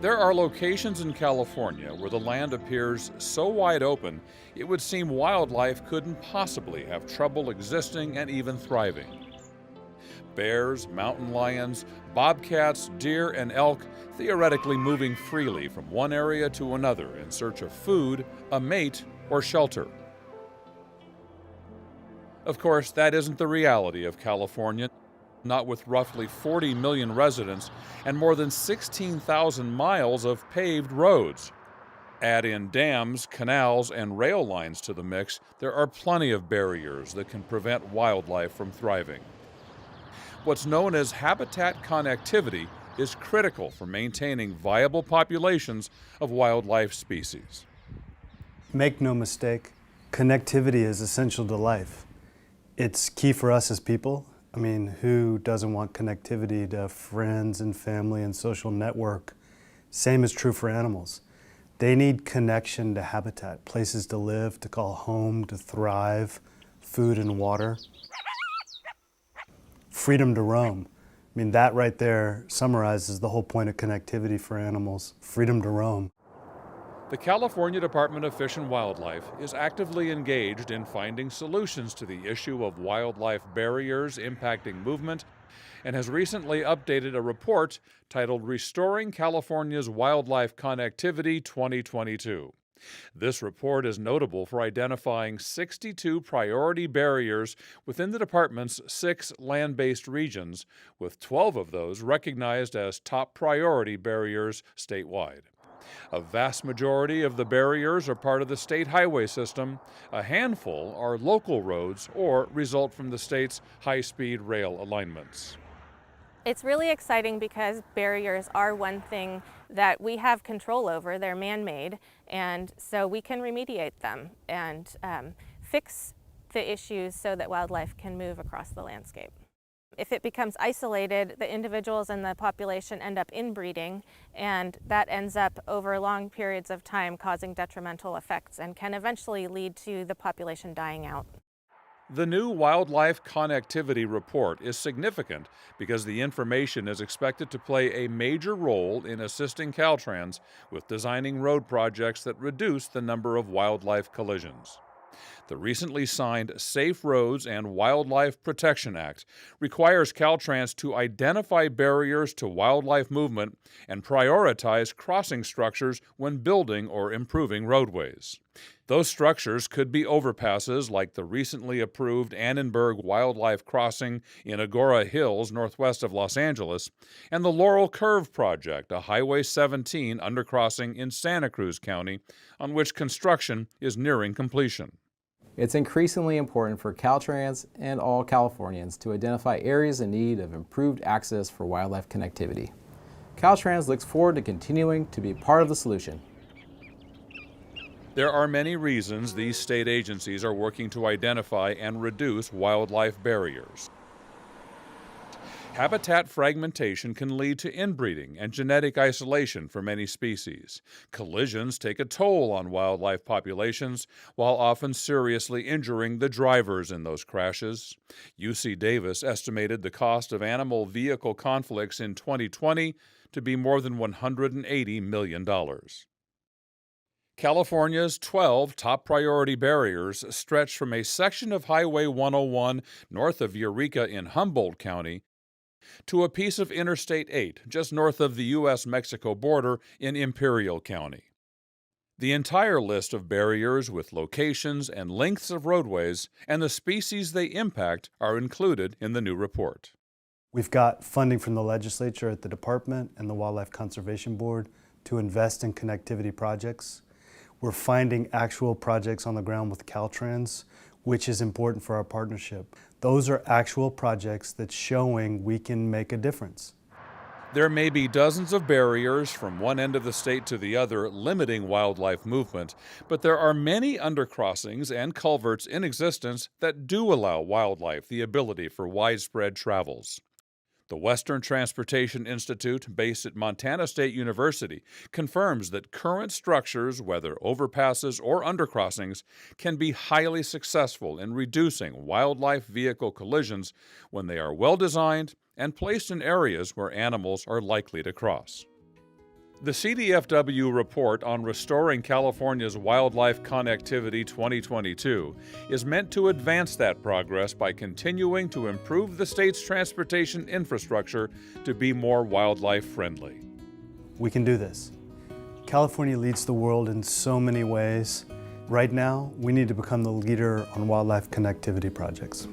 There are locations in California where the land appears so wide open it would seem wildlife couldn't possibly have trouble existing and even thriving. Bears, mountain lions, bobcats, deer, and elk theoretically moving freely from one area to another in search of food, a mate, or shelter. Of course, that isn't the reality of California, not with roughly 40 million residents and more than 16,000 miles of paved roads. Add in dams, canals, and rail lines to the mix, there are plenty of barriers that can prevent wildlife from thriving. What's known as habitat connectivity is critical for maintaining viable populations of wildlife species. Make no mistake, connectivity is essential to life. It's key for us as people. I mean, who doesn't want connectivity to friends and family and social network? Same is true for animals. They need connection to habitat, places to live, to call home, to thrive, food and water. Freedom to roam. I mean, that right there summarizes the whole point of connectivity for animals, freedom to roam. The California Department of Fish and Wildlife is actively engaged in finding solutions to the issue of wildlife barriers impacting movement and has recently updated a report titled Restoring California's Wildlife Connectivity 2022. This report is notable for identifying 62 priority barriers within the department's 6 land-based regions, with 12 of those recognized as top priority barriers statewide. A vast majority of the barriers are part of the state highway system. A handful are local roads or result from the state's high-speed rail alignments. It's really exciting because barriers are one thing that we have control over. They're man-made, and so we can remediate them and fix the issues so that wildlife can move across the landscape. If it becomes isolated, the individuals in the population end up inbreeding, and that ends up over long periods of time causing detrimental effects and can eventually lead to the population dying out. The new Wildlife Connectivity Report is significant because the information is expected to play a major role in assisting Caltrans with designing road projects that reduce the number of wildlife collisions. The recently signed Safe Roads and Wildlife Protection Act requires Caltrans to identify barriers to wildlife movement and prioritize crossing structures when building or improving roadways. Those structures could be overpasses like the recently approved Annenberg Wildlife Crossing in Agora Hills, northwest of Los Angeles, and the Laurel Curve Project, a Highway 17 undercrossing in Santa Cruz County, on which construction is nearing completion. It's increasingly important for Caltrans and all Californians to identify areas in need of improved access for wildlife connectivity. Caltrans looks forward to continuing to be part of the solution. There are many reasons these state agencies are working to identify and reduce wildlife barriers. Habitat fragmentation can lead to inbreeding and genetic isolation for many species. Collisions take a toll on wildlife populations, while often seriously injuring the drivers in those crashes. UC Davis estimated the cost of animal-vehicle conflicts in 2020 to be more than $180 million. California's 12 top priority barriers stretch from a section of Highway 101 north of Eureka in Humboldt County to a piece of Interstate 8 just north of the U.S.-Mexico border in Imperial County. The entire list of barriers with locations and lengths of roadways and the species they impact are included in the new report. We've got funding from the legislature at the department and the Wildlife Conservation Board to invest in connectivity projects. We're finding actual projects on the ground with Caltrans, which is important for our partnership. Those are actual projects that's showing we can make a difference. There may be dozens of barriers from one end of the state to the other limiting wildlife movement, but there are many undercrossings and culverts in existence that do allow wildlife the ability for widespread travels. The Western Transportation Institute, based at Montana State University, confirms that current structures, whether overpasses or undercrossings, can be highly successful in reducing wildlife vehicle collisions when they are well designed and placed in areas where animals are likely to cross. The CDFW report on Restoring California's Wildlife Connectivity 2022 is meant to advance that progress by continuing to improve the state's transportation infrastructure to be more wildlife friendly. We can do this. California leads the world in so many ways. Right now, we need to become the leader on wildlife connectivity projects.